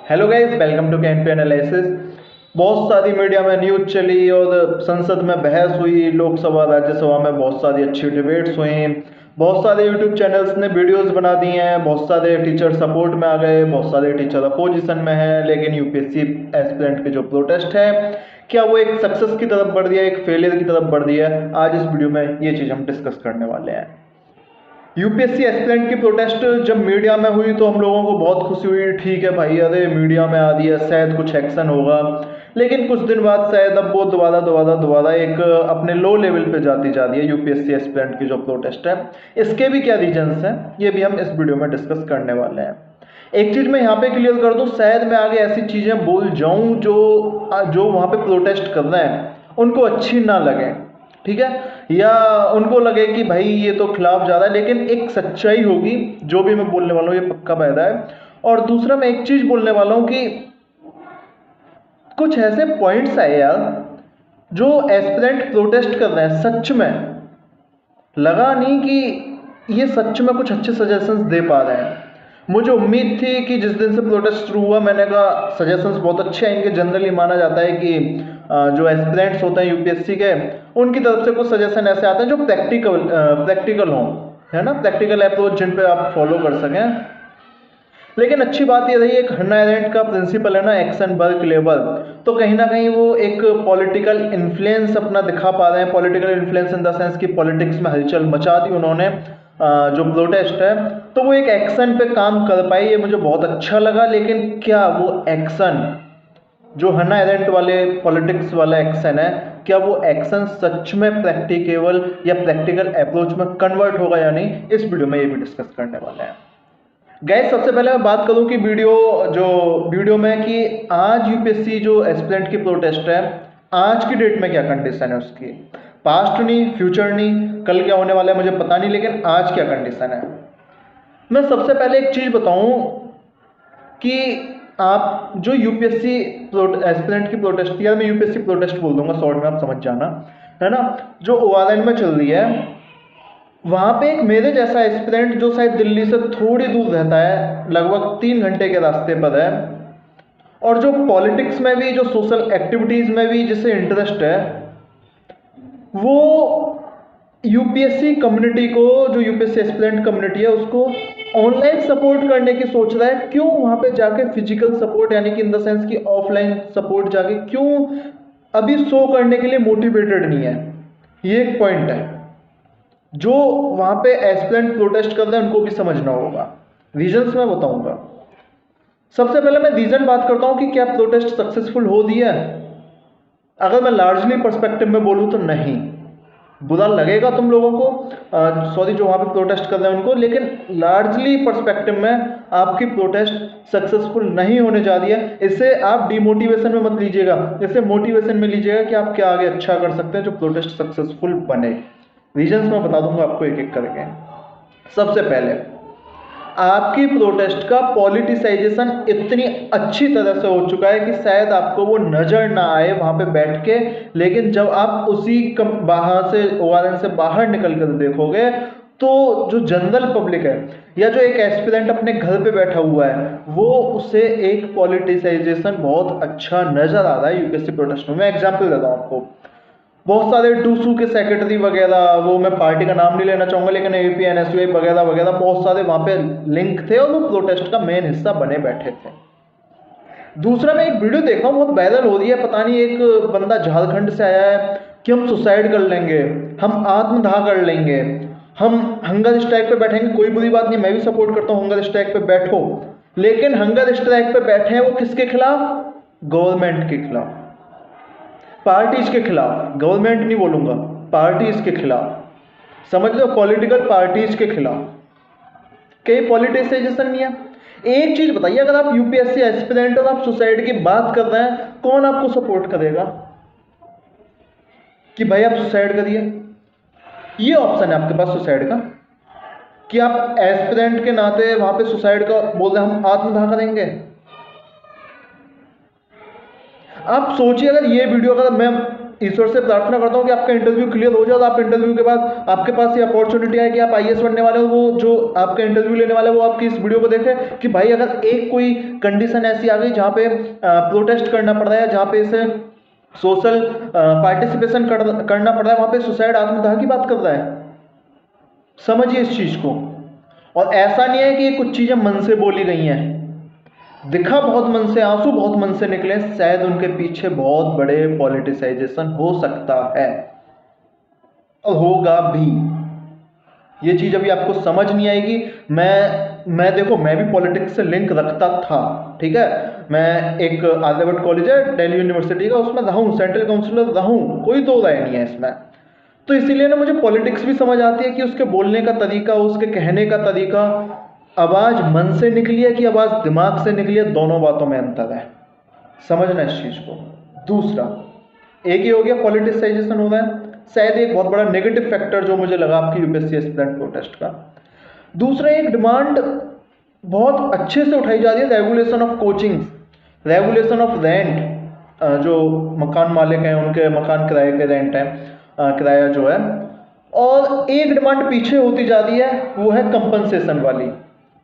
Hello guys, welcome to कैंपे analysis. बहुत सारी मीडिया में न्यूज चली और संसद में बहस हुई, लोकसभा राज्यसभा में बहुत सारी अच्छी डिबेट्स हुई, बहुत सारे यूट्यूब चैनल्स ने वीडियोस बना दी हैं, बहुत सारे टीचर सपोर्ट में आ गए, बहुत सारे टीचर अपोजिशन में हैं। लेकिन यूपीएससी एस्पिरेंट के जो प्रोटेस्ट है, क्या वो एक सक्सेस की तरफ बढ़ दिया, एक फेलियर की तरफ बढ़ दिया? आज इस वीडियो में ये चीज़ हम डिस्कस करने वाले हैं। यूपीएससी एस्पिरेंट की प्रोटेस्ट जब मीडिया में हुई तो हम लोगों को बहुत खुशी हुई, ठीक है भाई, अरे मीडिया में आ दिया, शायद कुछ एक्शन होगा। लेकिन कुछ दिन बाद शायद अब वो दोबारा एक अपने लो लेवल पे जाती जा रही है यूपीएससी एस्पिरेंट की जो प्रोटेस्ट है। इसके भी क्या रीजंस हैं, ये भी हम इस वीडियो में डिस्कस करने वाले हैं। एक चीज़ मैं यहाँ पे क्लियर कर दूँ, शायद मैं आगे ऐसी चीज़ें बोल जाऊँ जो वहाँ पे प्रोटेस्ट कर रहे हैं उनको अच्छी ना लगे, ठीक है, या उनको लगे कि भाई ये तो खिलाफ जा रहा है। लेकिन एक सच्चाई होगी, जो भी मैं बोलने वाला हूँ ये पक्का वायदा है। और दूसरा मैं एक चीज़ बोलने वाला हूँ कि कुछ ऐसे पॉइंट्स आए यार जो एस्पिरेंट प्रोटेस्ट कर रहे हैं, सच में लगा नहीं कि ये सच में कुछ अच्छे सजेशंस दे पा रहे हैं। मुझे उम्मीद थी कि जिस दिन से प्रोटेस्ट शुरू हुआ, मैंने कहा सजेशंस बहुत अच्छे आएंगे। जनरली माना जाता है कि जो एस्पिरेंट्स होते हैं यूपीएससी के, उनकी तरफ से कुछ सजेशन ऐसे आते हैं जो प्रैक्टिकल हों, है ना, प्रैक्टिकल अप्रोच जिन पे आप फॉलो कर सकें। लेकिन अच्छी बात ये रही, एक हन्ना एरेंट का प्रिंसिपल है ना, एक्शन वर्क लेबर, तो कहीं ना कहीं वो एक पॉलिटिकल इन्फ्लुएंस अपना दिखा पा रहे हैं। Political influence in the sense कि पॉलिटिक्स में हलचल मचा दी उन्होंने। जो प्रोटेस्ट है तो वो एक एक्शन पे काम कर पाई, ये मुझे बहुत अच्छा लगा। लेकिन क्या वो एक्शन, जो हन्ना एरेंट वाले पॉलिटिक्स वाला एक्शन है, क्या वो एक्शन सच में प्रैक्टिकेबल या प्रैक्टिकल अप्रोच में कन्वर्ट होगा या नहीं, इस वीडियो में ये भी डिस्कस करने वाले हैं। गैस, सबसे पहले मैं बात करूं कि वीडियो में कि आज यूपीएससी जो एस्पिरेंट की प्रोटेस्ट है, आज की डेट में क्या कंडीशन है उसकी। पास्ट नहीं, फ्यूचर नहीं, कल क्या होने वाला है मुझे पता नहीं, लेकिन आज क्या कंडीशन है। मैं सबसे पहले एक चीज़ बताऊं कि आप जो यूपीएससी एस्पिरेंट की प्रोटेस्ट, या मैं यूपीएससी प्रोटेस्ट बोल दूंगा शॉर्ट में, आप समझ जाना, है ना, जो ओआरएन में चल रही है, वहाँ पे एक मेरे जैसा एस्पिरेंट जो शायद दिल्ली से थोड़ी दूर रहता है, लगभग 3 घंटे के रास्ते पर है, और जो पॉलिटिक्स में भी, जो सोशल एक्टिविटीज़ में भी जिसे इंटरेस्ट है, वो यूपीएससी कम्युनिटी को, जो यूपीएससी एस्पिरेंट कम्युनिटी है, उसको ऑनलाइन सपोर्ट करने की सोच रहा है। क्यों वहाँ पे जाके फिजिकल सपोर्ट, यानी कि इन द सेंस कि ऑफलाइन सपोर्ट जाके क्यों अभी शो करने के लिए मोटिवेटेड नहीं है, ये एक पॉइंट है जो वहाँ पे एस्पिरेंट प्रोटेस्ट कर रहे हैं उनको भी समझना होगा। रीजंस मैं बताऊंगा। सबसे पहले मैं रीजन बात करता हूँ कि क्या प्रोटेस्ट सक्सेसफुल हो दिया है। अगर मैं लार्जली पर्सपेक्टिव में बोलूँ तो नहीं, बुरा लगेगा तुम लोगों को, सॉरी जो वहाँ पे प्रोटेस्ट कर रहे हैं उनको, लेकिन लार्जली पर्सपेक्टिव में आपकी प्रोटेस्ट सक्सेसफुल नहीं होने जा रही है। इसे आप डिमोटिवेशन में मत लीजिएगा, इसे मोटिवेशन में लीजिएगा कि आप क्या आगे अच्छा कर सकते हैं जो प्रोटेस्ट सक्सेसफुल बने। रीजंस मैं बता दूंगा आपको एक एक करके। सबसे पहले, आपकी प्रोटेस्ट का पॉलिटिसाइजेशन इतनी अच्छी तरह से हो चुका है कि शायद आपको वो नजर ना आए वहां पे बैठ के, लेकिन जब आप उसी बाहर से, ओआरएन से बाहर निकल कर देखोगे तो जो जनरल पब्लिक है या जो एक एस्पिरेंट अपने घर पे बैठा हुआ है, वो उसे एक पॉलिटिसाइजेशन बहुत अच्छा नजर आ रहा है यूपीएससी प्रोटेस्ट में। मैं एग्जाम्पल देता हूँ आपको। बहुत सारे टूसू के सेक्रेटरी वगैरह, वो मैं पार्टी का नाम नहीं लेना चाहूंगा, लेकिन एपी एनएसयूआई वगैरह वगैरह बहुत सारे वहां पे लिंक थे और वो प्रोटेस्ट का मेन हिस्सा बने बैठे थे। दूसरा, मैं एक वीडियो देखा हूँ, बहुत वायरल हो रही है, पता नहीं एक बंदा झारखंड से आया है कि हम सुसाइड कर लेंगे, हम आत्मदाह कर लेंगे, हम हंगर स्ट्राइक पे बैठेंगे। कोई बुरी बात नहीं, मैं भी सपोर्ट करता हूँ हंगर स्ट्राइक पे बैठो, लेकिन हंगर स्ट्राइक पे बैठे हैं वो किसके खिलाफ? गवर्नमेंट के खिलाफ, पार्टीज के खिलाफ। गवर्नमेंट नहीं बोलूंगा, पार्टीज के खिलाफ, समझ लो, पॉलिटिकल पार्टीज के खिलाफ। कई पॉलिटिसाइजेशन नहीं है। एक चीज बताइए, अगर आप यूपीएससी एस्पिरेंट और आप सुसाइड की बात कर रहे हैं, कौन आपको सपोर्ट करेगा कि भाई आप सुसाइड करिए? ये ऑप्शन है आपके पास सुसाइड का, कि आप एस्पिरेंट के नाते वहां पे सुसाइड का बोल रहे हैं, हम आत्मदाह करेंगे। आप सोचिए, अगर ये वीडियो अगर मैं ईश्वर से प्रार्थना करता हूँ कि आपका इंटरव्यू क्लियर हो जाए, आप इंटरव्यू के बाद आपके पास ये अपॉर्चुनिटी है कि आप आईएएस बनने वाले हो, वो जो आपका इंटरव्यू लेने वाले वो आपकी इस वीडियो को देखे कि भाई अगर एक कोई कंडीशन ऐसी आ गई जहाँ पे प्रोटेस्ट करना पड़ रहा है, जहाँ पे इसे सोशल पार्टिसिपेशन करना पड़ रहा है, वहाँ पे सुसाइड आत्मदाह की बात कर रहा है। समझिए इस चीज को। और ऐसा नहीं है कि ये कुछ चीजें मन से बोली गई हैं, दिखा बहुत मन से, आंसू बहुत मन से निकले, शायद उनके पीछे बहुत बड़े पॉलिटिसाइजेशन हो सकता है और होगा भी। ये चीज अभी आपको समझ नहीं आएगी। मैं देखो, मैं भी पॉलिटिक्स से लिंक रखता था, ठीक है। मैं एक आर्यभट्ट कॉलेज है दिल्ली यूनिवर्सिटी का, उसमें रहा हूँ, सेंट्रल काउंसिलर रहा हूँ, कोई दो राय नहीं है इसमें। तो इसीलिए ना मुझे पॉलिटिक्स भी समझ आती है कि उसके बोलने का तरीका, उसके कहने का तरीका, आवाज मन से निकली है कि आवाज दिमाग से निकली है, दोनों बातों में अंतर है। समझना इस चीज को। दूसरा, एक ही हो गया पॉलिटिसाइजेशन हो रहा है, शायद एक बहुत बड़ा नेगेटिव फैक्टर जो मुझे लगा आपकी यूपीएससी एस्पिरेंट प्रोटेस्ट का। दूसरा, एक डिमांड बहुत अच्छे से उठाई जा रही है, regulation of coaching, regulation of rent, जो मकान मालिक हैं उनके मकान किराए के रेंट है, किराया जो है। और एक डिमांड पीछे होती जा रही है, वो है कंपनसेशन वाली।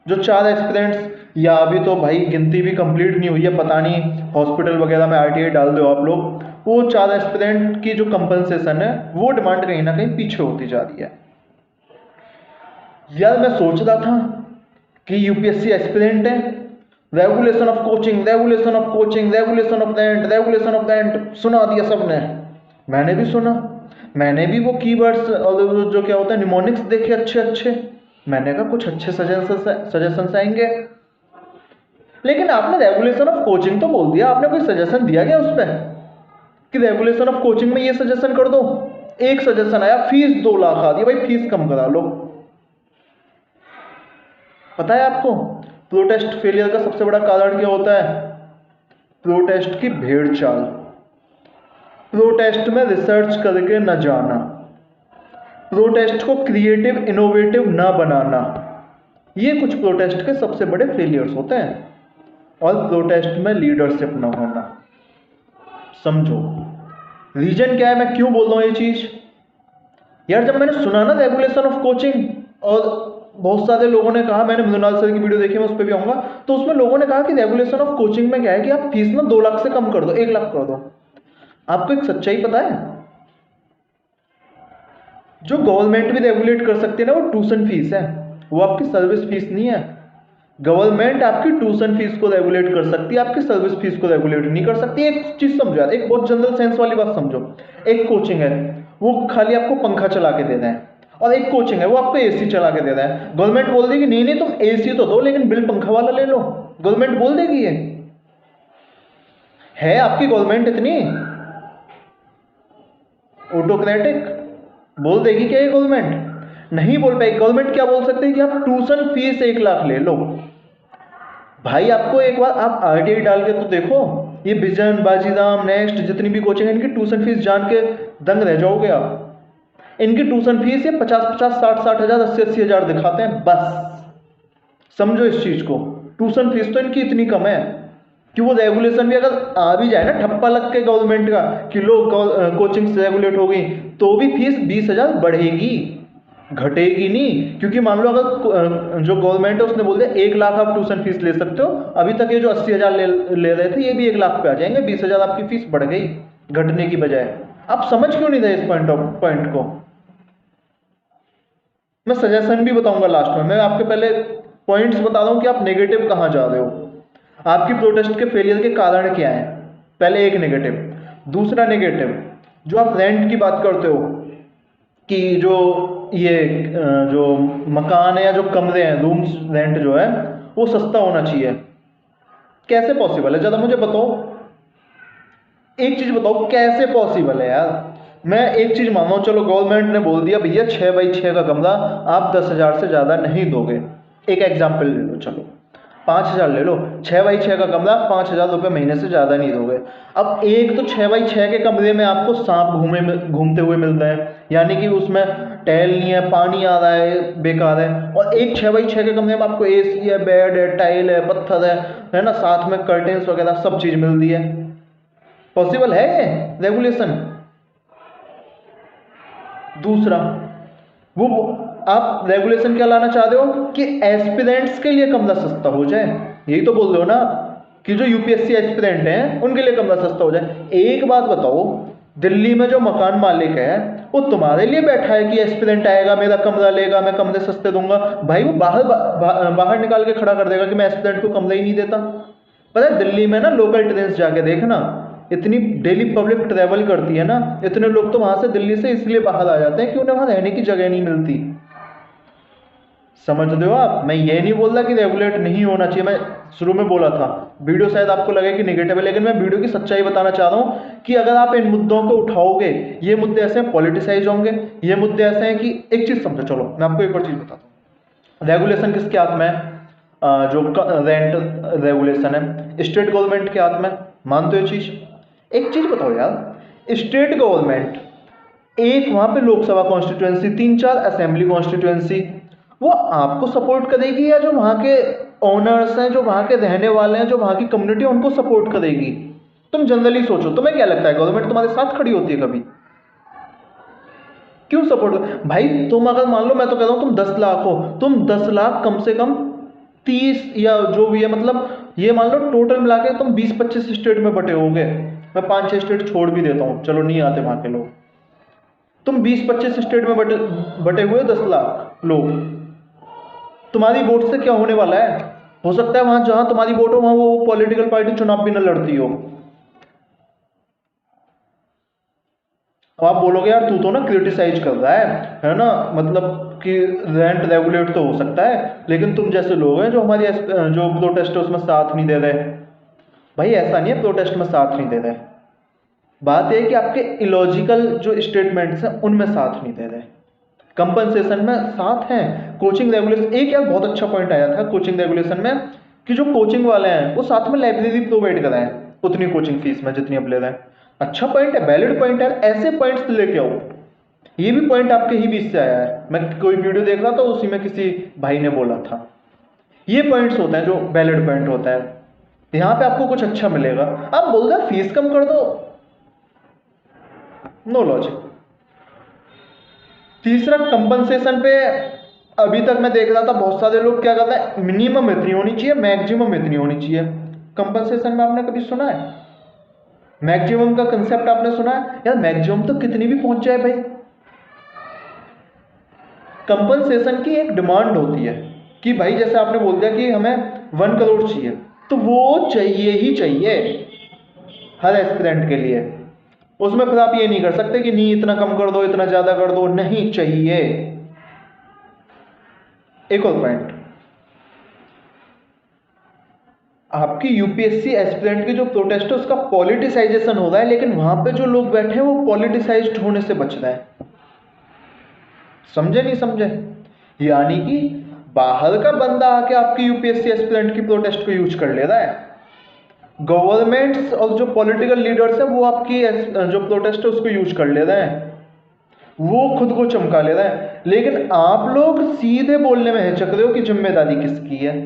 जो 4 एस्पिरेंट्स, या अभी तो भाई गिनती भी कंप्लीट नहीं हुई है, पता नहीं हॉस्पिटल वगैरह में आरटीआई डाल दो आप लोग, वो 4 एस्पिरेंट की जो कंपनसेशन है वो डिमांड कहीं ना कहीं पीछे होती जा रही है। यार मैं सोच रहा था कि यूपीएससी एस्पिरेंट है, regulation of coaching, regulation of coaching, regulation of rent, regulation of rent, सुना दिया सबने। मैंने भी सुना, मैंने भी वो कीवर्ड्स और जो क्या होता है निमोनिक्स देखे अच्छे अच्छे। मैंने कहा कुछ अच्छे सजेशंस आएंगे, लेकिन आपने रेगुलेशन ऑफ कोचिंग तो बोल दिया, आपने कोई सजेशन दिया क्या उस पर कि रेगुलेशन ऑफ कोचिंग में ये सजेशन कर दो? एक सजेशन आया, फीस 2 लाख आ रही है, भाई फीस कम करा लो। पता है आपको प्रोटेस्ट फेलियर का सबसे बड़ा कारण क्या होता है? प्रोटेस्ट की भेड़ चाल, प्रोटेस्ट में रिसर्च करके न जाना, प्रोटेस्ट को क्रिएटिव इनोवेटिव न बनाना, ये कुछ प्रोटेस्ट के सबसे बड़े फेलियर्स होते हैं। और प्रोटेस्ट में लीडरशिप न होना। समझो रीजन क्या है, मैं क्यों बोल रहा हूं ये चीज। यार जब मैंने सुना ना रेगुलेशन ऑफ कोचिंग, और बहुत सारे लोगों ने कहा, मैंने मृणाल सर की वीडियो देखी, मैं उस पर भी आऊंगा, तो उसमें लोगों ने कहा कि रेगुलेशन ऑफ कोचिंग में क्या है कि आप फीस ना 2 लाख से कम कर दो, 1 लाख कर दो। आपको एक सच्चाई पता है, जो गवर्नमेंट भी रेगुलेट कर सकती है ना वो ट्यूशन फीस है, वो आपकी सर्विस फीस नहीं है। गवर्नमेंट आपकी ट्यूशन फीस को रेगुलेट कर सकती है, आपकी सर्विस फीस को रेगुलेट नहीं कर सकती। एक चीज समझो यार, एक बहुत जनरल सेंस वाली बात समझो। एक कोचिंग है वो खाली आपको पंखा चला के दे रहे हैं, और एक कोचिंग है वो आपको एसी चला के दे रहा है। गवर्नमेंट बोल देगी नहीं नहीं तुम एसी तो दो लेकिन बिल पंखा वाला ले लो, गवर्नमेंट बोल देगी। ये है आपकी गवर्नमेंट इतनी ऑटोक्रेटिक? बोल देगी क्या ये गवर्नमेंट? नहीं बोल पाएगी। गवर्नमेंट क्या बोल सकती है कि आप ट्यूशन फीस 1 लाख ले लो। भाई आपको एक बार आप आरटीआई डाल के तो देखो, ये विजन, बाजीराम, नेक्स्ट जितनी भी कोचिंग है, इनकी ट्यूशन फीस जान के दंग रह जाओगे आप। इनकी ट्यूशन फीस ये 50-50, 60-60 हजार, 80-80 हजार दिखाते हैं बस। समझो इस चीज को, ट्यूशन फीस तो इनकी इतनी कम है कि वो रेगुलेशन भी अगर आ भी जाए ना, ठप्पा लग के गवर्नमेंट का कि लोग कोचिंग से रेगुलेट हो गई, तो भी फीस 20 हजार बढ़ेगी, घटेगी नहीं। क्योंकि मान लो अगर जो गवर्नमेंट है उसने बोल दिया 1 लाख आप ट्यूशन फीस ले सकते हो, अभी तक ये जो 80 हजार ले रहे थे ये भी 1 लाख पे आ जाएंगे, 20 हजार आपकी फीस बढ़ गई घटने की बजाय। आप समझ क्यों नहीं रहे इस पॉइंट को? मैं सजेशन भी बताऊंगा लास्ट में। मैं आपके पहले पॉइंट्स बता रहा हूं कि आप नेगेटिव कहां जा रहे हो, आपकी प्रोटेस्ट के फेलियर के कारण क्या है। पहले एक नेगेटिव। दूसरा नेगेटिव, जो आप रेंट की बात करते हो कि जो ये जो मकान है या जो कमरे हैं, रूम्स रेंट जो है वो सस्ता होना चाहिए। कैसे पॉसिबल है, जरा मुझे बताओ, एक चीज बताओ कैसे पॉसिबल है यार। मैं एक चीज मान रहा हूं, चलो गवर्नमेंट ने बोल दिया भैया 6x6 का कमरा आप 10,000 से ज्यादा नहीं दोगे। एक एग्जाम्पल ले लो, चलो 5,000 ले लो, 6x6 का कमरा 5,000 रुपये महीने से ज्यादा नहीं दोगे। अब एक तो 6x6 के कमरे में आपको सांप घूमते हुए मिल रहे हैं, यानी कि उसमें टैल नहीं है, पानी आ रहा है, बेकार है। और एक 6x6 के कमरे में आपको एसी है, बेड है, टाइल है, पत्थर है ना, साथ में कर्टेन्स वगैरह सब चीज मिल रही है। पॉसिबल है ये रेगुलेशन? दूसरा, वो आप रेगुलेशन क्या लाना चाहते हो कि एस्पिरेंट्स के लिए कमरा सस्ता हो जाए, यही तो बोल रहे हो ना कि जो यूपीएससी एस्पिरेंट हैं उनके लिए कमरा सस्ता हो जाए। एक बात बताओ, दिल्ली में जो मकान मालिक है वो तुम्हारे लिए बैठा है कि एस्पिरेंट आएगा मेरा कमरा लेगा, मैं कमरे सस्ते दूंगा? भाई वो बाहर निकाल के खड़ा कर देगा कि मैं एस्पिरेंट को कमरा ही नहीं देता। पता है दिल्ली में ना लोकल ट्रेन जाके देखना, इतनी डेली पब्लिक ट्रेवल करती है ना, इतने लोग तो वहां से दिल्ली से इसलिए बाहर आ जाते हैं कि उन्हें वहां रहने की जगह नहीं मिलती। समझ रहे हो आप? मैं ये नहीं बोल रहा कि रेगुलेट नहीं होना चाहिए, मैं शुरू में बोला था, वीडियो शायद आपको लगे कि नेगेटिव है, लेकिन मैं वीडियो की सच्चाई बताना चाह रहा हूं कि अगर आप इन मुद्दों को उठाओगे, ये मुद्दे ऐसे हैं पॉलिटिसाइज होंगे, ये मुद्दे ऐसे हैं कि एक चीज समझो, चलो मैं आपको एक और चीज बताता हूँ। रेगुलेशन किसके हाथ में है? जो रेंट रेगुलेशन है स्टेट गवर्नमेंट के हाथ में, मानते हो चीज? एक चीज बताओ यार, स्टेट गवर्नमेंट एक वहां पे लोकसभा कॉन्स्टिट्यूएंसी, 3-4 असेंबली कॉन्स्टिट्यूएंसी, वो आपको सपोर्ट करेगी या जो वहां के ओनर्स हैं, जो वहां के रहने वाले हैं, जो वहां की कम्युनिटी है उनको सपोर्ट करेगी? तुम जनरली सोचो, तुम्हें क्या लगता है गवर्नमेंट तुम्हारे साथ खड़ी होती है कभी? क्यों सपोर्ट? भाई तुम अगर मान लो, मैं तो कह रहा हूं तुम 10 लाख हो, तुम 10 लाख कम से कम 30 या जो भी है, मतलब ये मान लो टोटल मिला के तुम 20-25 स्टेट में बटे होगे, मैं 5-6 स्टेट छोड़ भी देता हूँ, चलो नहीं आते वहां के लोग, तुम 20-25 स्टेट में बटे हुए 10 लाख लोग, तुम्हारी वोट से क्या होने वाला है? हो सकता है वहां जहां तुम्हारी वोट हो वहां वो पॉलिटिकल पार्टी चुनाव भी न लड़ती हो। अब आप बोलोगे यार तू तो ना क्रिटिसाइज कर रहा है ना, मतलब कि रेंट रेगुलेट तो हो सकता है, लेकिन तुम जैसे लोग हैं जो हमारी जो प्रोटेस्ट है उसमें साथ नहीं दे रहे। भाई ऐसा नहीं है प्रोटेस्ट में साथ नहीं दे रहे, बात यह है कि आपके इलॉजिकल जो स्टेटमेंट्स हैं उनमें साथ नहीं दे रहे, कंपनसेशन में साथ हैं। कोचिंग रेगुलेशन, एक यार बहुत अच्छा पॉइंट आया था कोचिंग रेगुलेशन में कि जो कोचिंग वाले हैं वो साथ में लाइब्रेरी प्रोवाइड कराएं उतनी कोचिंग फीस में जितनी अब ले रहे हैं। अच्छा पॉइंट है, वैलिड पॉइंट है, ऐसे पॉइंट्स लेके आओ। ये भी पॉइंट आपके ही बीच से आया है, मैं कोई वीडियो देख रहा था उसी में किसी भाई ने बोला था। ये पॉइंट्स होते हैं जो वैलिड पॉइंट होता है, यहाँ पे आपको कुछ अच्छा मिलेगा। आप बोल रहे फीस कम कर दो, नो लॉजिक। तीसरा, कंपनसेशन पे अभी तक मैं देख रहा था बहुत सारे लोग क्या करते हैं, मिनिमम इतनी होनी चाहिए, मैक्सिमम इतनी होनी चाहिए। कंपनसेशन में आपने कभी सुना है मैक्सिमम का कंसेप्ट? आपने सुना है यार? मैक्सिमम तो कितनी भी पहुंच जाए भाई। कंपनसेशन की एक डिमांड होती है कि भाई जैसे आपने बोल दिया कि हमें 1 करोड़ चाहिए, तो वो चाहिए ही चाहिए हर एस्पिरेंट के लिए। उसमें फिर आप ये नहीं कर सकते कि नहीं इतना कम कर दो, इतना ज्यादा कर दो, नहीं चाहिए। एक और पॉइंट, आपकी यूपीएससी एस्पिरेंट की जो प्रोटेस्ट है उसका पॉलिटिसाइजेशन हो रहा है, लेकिन वहां पे जो लोग बैठे हैं वो पॉलिटिसाइज्ड होने से बच रहे हैं। समझे नहीं समझे? यानी कि बाहर का बंदा आके आपकी यूपीएससी एस्पिरेंट की प्रोटेस्ट को यूज कर ले रहा है, गवर्नमेंट्स और जो पॉलिटिकल लीडर्स हैं वो आपकी जो प्रोटेस्ट है उसको यूज कर ले रहे हैं, वो खुद को चमका ले रहे हैं, लेकिन आप लोग सीधे बोलने में हिचक रहे हो कि जिम्मेदारी किसकी है।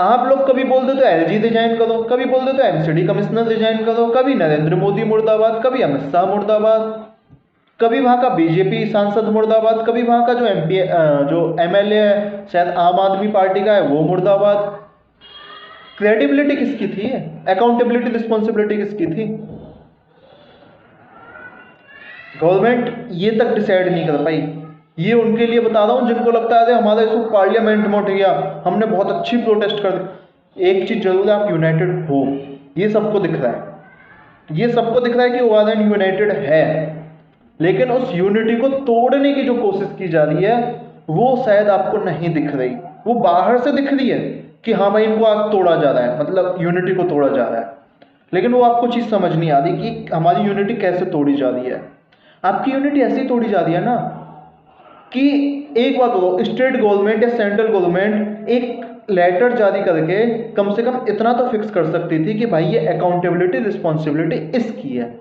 आप लोग कभी बोल दो तो एलजी डिजाइन करो, कभी बोल दो तो एमसीडी कमिश्नर डिजाइन करो, कभी नरेंद्र मोदी मुर्दाबाद, कभी अमित शाह मुर्दाबाद, कभी वहां का बीजेपी सांसद मुर्दाबाद, कभी वहां का जो एमपी जो एमएलए है शायद आम आदमी पार्टी का है वो मुर्दाबाद। क्रेडिबिलिटी किसकी थी? अकाउंटेबिलिटी रिस्पॉन्सिबिलिटी किसकी थी? गवर्नमेंट ये तक डिसाइड नहीं कर पाई। ये उनके लिए बता रहा हूं जिनको लगता है हमारा इशू पार्लियामेंट में उठ गया, हमने बहुत अच्छी प्रोटेस्ट कर दी। एक चीज जरूर है, आप यूनाइटेड हो, ये सबको दिख रहा है, ये सबको दिख रहा है कि ओगादेन यूनाइटेड है, लेकिन उस यूनिटी को तोड़ने की जो कोशिश की जा रही है वो शायद आपको नहीं दिख रही। वो बाहर से दिख रही है कि हाँ भाई इनको आज तोड़ा जा रहा है, मतलब यूनिटी को तोड़ा जा रहा है, लेकिन वो आपको चीज समझ नहीं आ रही कि हमारी यूनिटी कैसे तोड़ी जा रही है। आपकी यूनिटी ऐसे ही तोड़ी जा रही है ना कि एक बात बताओ, स्टेट गवर्नमेंट या सेंट्रल गवर्नमेंट एक लेटर जारी करके कम से कम इतना तो फिक्स कर सकती थी कि भाई ये अकाउंटेबिलिटी रिस्पॉन्सिबिलिटी इसकी है।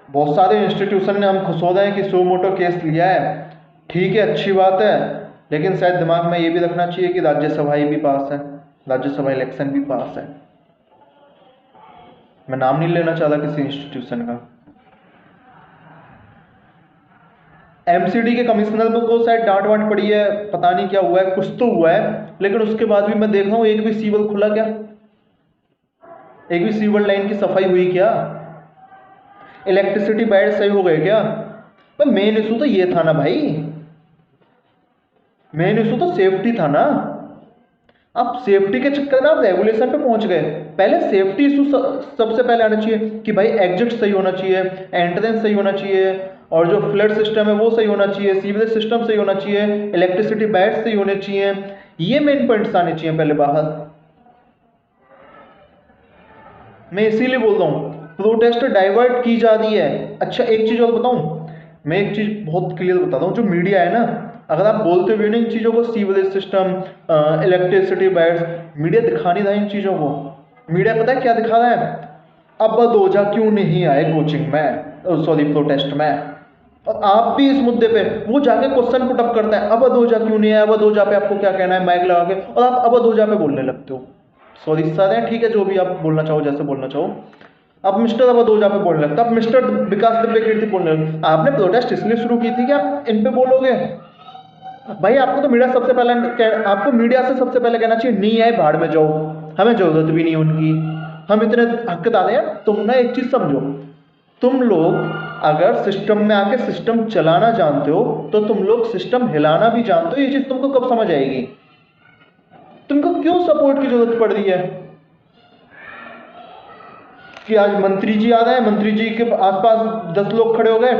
बहुत सारे इंस्टीट्यूशन ने, हम खुश हो रहे हैं कि सो मोटो केस लिया है, ठीक है अच्छी बात है, लेकिन शायद दिमाग में ये भी रखना चाहिए कि राज्यसभा भी पास है, राज्यसभा इलेक्शन भी पास है। मैं नाम नहीं लेना चाहता किसी इंस्टीट्यूशन का। एमसीडी के कमिश्नर को शायद डांट वांट पड़ी है, पता नहीं क्या हुआ है, कुछ तो हुआ है, लेकिन उसके बाद भी मैं देख रहा हूँ एक भी सीवर खुला क्या, एक भी सीवर लाइन की सफाई हुई क्या, इलेक्ट्रिसिटी बैड सही हो गए क्या? पर मेन इशू तो ये था ना भाई, मेन इशू तो सेफ्टी था ना। अब सेफ्टी के चक्कर में आप रेगुलेशन पे पहुंच गए। पहले सेफ्टी इशू सबसे पहले आना चाहिए कि भाई एग्जिट सही होना चाहिए, एंट्रेंस सही होना चाहिए, और जो फ्लड सिस्टम है वो सही होना चाहिए, सीवरेज सिस्टम सही होना चाहिए, इलेक्ट्रिसिटी बैड सही होने चाहिए। ये मेन पॉइंट्स आने चाहिए पहले बाहर। मैं इसीलिए बोल रहा हूँ प्रोटेस्ट डाइवर्ट की जा रही है। अच्छा एक चीज और बताऊं, मैं एक चीज बहुत क्लियर बताता हूँ, जो मीडिया है ना, अगर आप बोलते हुए ना इन चीजों को, sewerage system, electricity beds, media दिखा नहीं रहा इन चीजों को। मीडिया पता है क्या दिखा रहा है? अब दोजा क्यों नहीं आए कोचिंग में, सॉरी प्रोटेस्ट में। और आप भी इस मुद्दे पे वो जाके क्वेश्चन पुट अप करता है, अब दोजा क्यों नहीं आया, अब दोजा पे आपको क्या कहना है, माइक लगा के, और आप अब दोजा पे बोलने लगते हो। सॉरी सर है, ठीक है, जो भी आप बोलना चाहो, जैसे बोलना चाहो। अब मिस्टर अवधोजा पे बोलने लगता, अब मिस्टर विकास दिव्य कीर्ति बोलने लगता। आपने प्रोटेस्ट इसलिए शुरू की थी कि आप इन पे बोलोगे। भाई आपको तो मीडिया सबसे पहले, आपको मीडिया से सबसे पहले कहना चाहिए नहीं आए भाड़ में जाओ, हमें जरूरत भी नहीं उनकी, हम इतने हकदार हैं। तुम ना एक चीज समझो, तुम लोग अगर सिस्टम में आके सिस्टम चलाना जानते हो तो तुम लोग सिस्टम हिलाना भी जानते हो। ये चीज तुमको कब समझ आएगी? तुमको क्यों सपोर्ट की जरूरत पड़ रही है कि आज मंत्री जी आ रहे हैं, मंत्री जी के आसपास 10 लोग खड़े हो गए,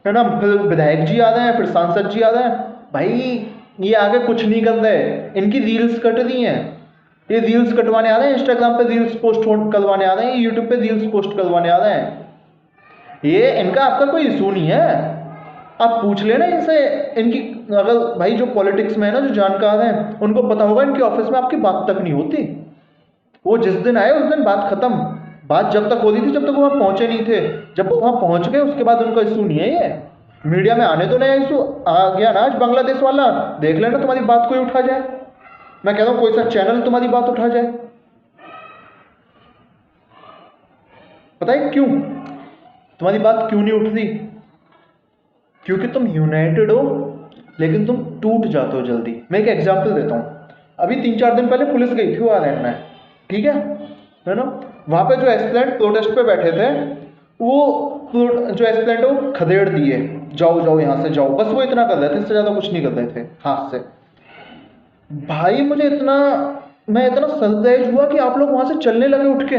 है ना, फिर विधायक जी आ रहे हैं, फिर सांसद जी आ रहे हैं। भाई ये आगे कुछ नहीं कर रहे, इनकी रील्स कट रही हैं, ये रील्स कटवाने आ रहे हैं, इंस्टाग्राम पे रील्स पोस्ट करवाने आ रहे हैं, यूट्यूब पे रील्स पोस्ट करवाने आ रहे हैं। ये इनका आपका कोई इशू नहीं है। आप पूछ लेना इनसे, इनकी अगर भाई जो पॉलिटिक्स में है ना, जो जानकार हैं, उनको पता होगा इनके ऑफिस में आपकी बात तक नहीं होती। वो जिस दिन आए उस दिन बात खत्म। बात जब तक होती थी जब तक वहां पहुंचे नहीं थे, जब वो वहां पहुंच गए उसके बाद उनका इशू नहीं है। ये मीडिया में आने तो नया इशू आ गया ना, आज बांग्लादेश वाला, देख लेना तुम्हारी बात कोई उठा जाए। मैं कह रहा हूं कोई सा चैनल तुम्हारी बात उठा जाए। पता है क्यों तुम्हारी बात क्यों नहीं उठ रही? क्योंकि तुम यूनाइटेड हो लेकिन तुम टूट जाते हो जल्दी। मैं एक एग्जांपल देता हूं। अभी 3-4 दिन पहले पुलिस गई थी आयरलैंड में, ठीक है ना, वहां पे जो एस्पिरेंट प्रोटेस्ट पे बैठे थे, वो जो एस्पिरेंट है वो खदेड़ दिए, जाओ जाओ यहां से जाओ, बस वो इतना कर रहे थे, इससे ज्यादा कुछ नहीं कर रहे थे हाथ से। भाई मुझे इतना, मैं इतना सरप्राइज हुआ कि आप लोग वहां से चलने लगे उठ के।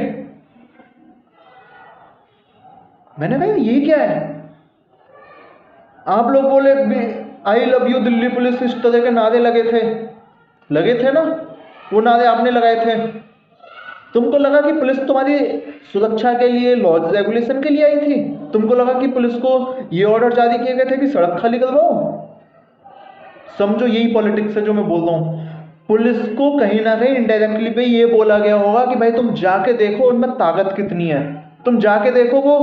मैंने कहा ये क्या है? आप लोग बोले I love you Delhi police, इस तरह के नारे लगे थे ना, वो नारे आपने लगाए थे। तुमको लगा कि पुलिस तुम्हारी सुरक्षा के लिए, लॉज रेगुलेशन के लिए आई थी? तुमको लगा कि पुलिस को ये ऑर्डर जारी किए गए थे कि सड़क खाली करवाओ? समझो यही पॉलिटिक्स है जो मैं बोल रहा हूं। पुलिस को कहीं ना कहीं इनडायरेक्टली पे ये बोला गया होगा कि भाई तुम जाके देखो उनमें ताकत कितनी है, तुम जाके देखो वो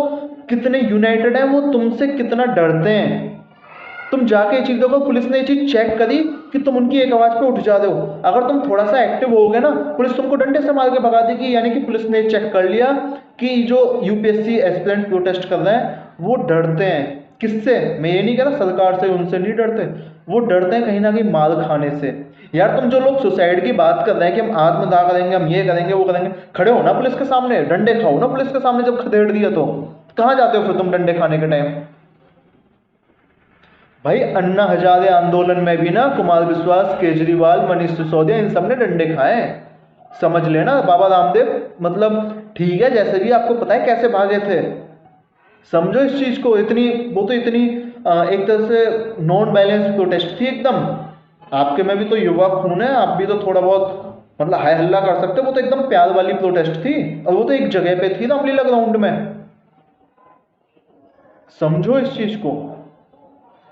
कितने यूनाइटेड है, वो तुमसे कितना डरते हैं। तुम जाके ये चीज देखो, पुलिस ने ये चीज चेक करी कि तुम उनकी एक आवाज पे उठ जा रहे हो। अगर तुम थोड़ा सा एक्टिव होगे ना, पुलिस तुमको डंडे से मार के भगा देगी। यानी कि पुलिस ने चेक कर लिया कि जो यूपीएससी एस्पिरेंट प्रोटेस्ट कर रहे हैं वो डरते हैं। किससे? मैं ये नहीं कह रहा सरकार से, उनसे नहीं डरते, वो डरते हैं कहीं ना कहीं मार खाने से। यार तुम जो लोग सुसाइड की बात कर रहे हैं कि हम आत्मदाह करेंगे, हम ये करेंगे वो करेंगे, खड़े हो ना पुलिस के सामने, डंडे खाओ ना पुलिस के सामने। जब खदेड़ दिया तो कहाँ जाते हो फिर तुम डंडे खाने के टाइम? भाई अन्ना हजारे आंदोलन में भी ना कुमार विश्वास, केजरीवाल, मनीष सिसोदिया, इन सब ने डंडे खाए। समझ लेना बाबा रामदेव, मतलब ठीक है, जैसे भी आपको पता है कैसे भागे थे। समझो इस चीज को। इतनी वो तो इतनी एक तरह से नॉन बैलेंस प्रोटेस्ट थी एकदम। आपके में भी तो युवा खून है, आप भी तो थोड़ा बहुत मतलब हाय हल्ला कर सकते हो। वो तो एकदम प्यार वाली प्रोटेस्ट थी, और वो तो एक जगह पे थी, रामलीला ग्राउंड में। समझो इस चीज को।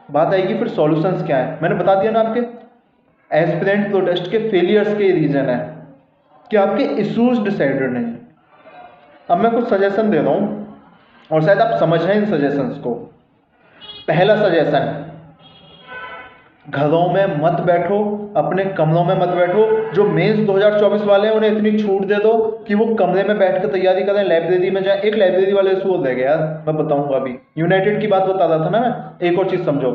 बात आएगी फिर सॉल्यूशंस क्या है। मैंने बता दिया ना आपके एस्पिरेंट प्रोटेस्ट के फेलियर्स के रीजन है कि आपके इश्यूज डिसाइडेड नहीं। अब मैं कुछ सजेशन दे रहा हूं और शायद आप समझ रहे हैं इन सजेशंस को। पहला सजेशन, घरों में मत बैठो, अपने कमरों में मत बैठो। जो मेंस 2024 वाले हैं उन्हें इतनी छूट दे दो कि वो कमरे में बैठ कर तैयारी करें, लाइब्रेरी में जाए। एक लाइब्रेरी वाले इशू रह गया यार, मैं बताऊंगा अभी, यूनाइटेड की बात बता रहा था ना मैं। एक और चीज समझो,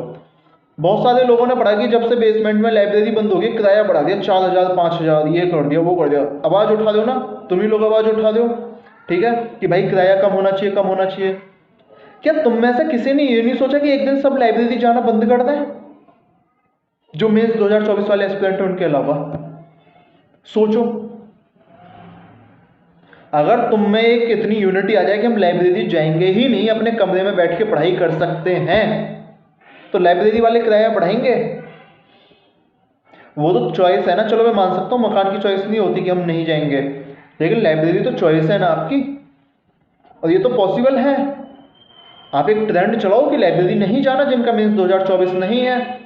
बहुत सारे लोगों ने पढ़ा कि जब से बेसमेंट में लाइब्रेरी बंद होगी किराया बढ़ा दिया 4,000 5,000, ये कर दिया वो कर दिया। आवाज उठा दो ना, तुम ही लोग आवाज उठा दो, ठीक है, कि भाई किराया कम होना चाहिए, कम होना चाहिए। क्या तुम में से किसी ने ये नहीं सोचा कि एक दिन सब लाइब्रेरी जाना बंद कर दें? जो मेंस 2024 वाले एस्पिरेंट हैं उनके अलावा सोचो, अगर तुम में एक इतनी यूनिटी आ जाए कि हम लाइब्रेरी जाएंगे ही नहीं, अपने कमरे में बैठ के पढ़ाई कर सकते हैं, तो लाइब्रेरी वाले किराया बढ़ाएंगे? वो तो चॉइस है ना, चलो मैं मान सकता हूँ मकान की चॉइस नहीं होती कि हम नहीं जाएंगे, लेकिन लाइब्रेरी तो चॉइस है ना आपकी, और ये तो पॉसिबल है। आप एक ट्रेंड चलाओ कि लाइब्रेरी नहीं जाना जिनका मीन्स 2024 नहीं है।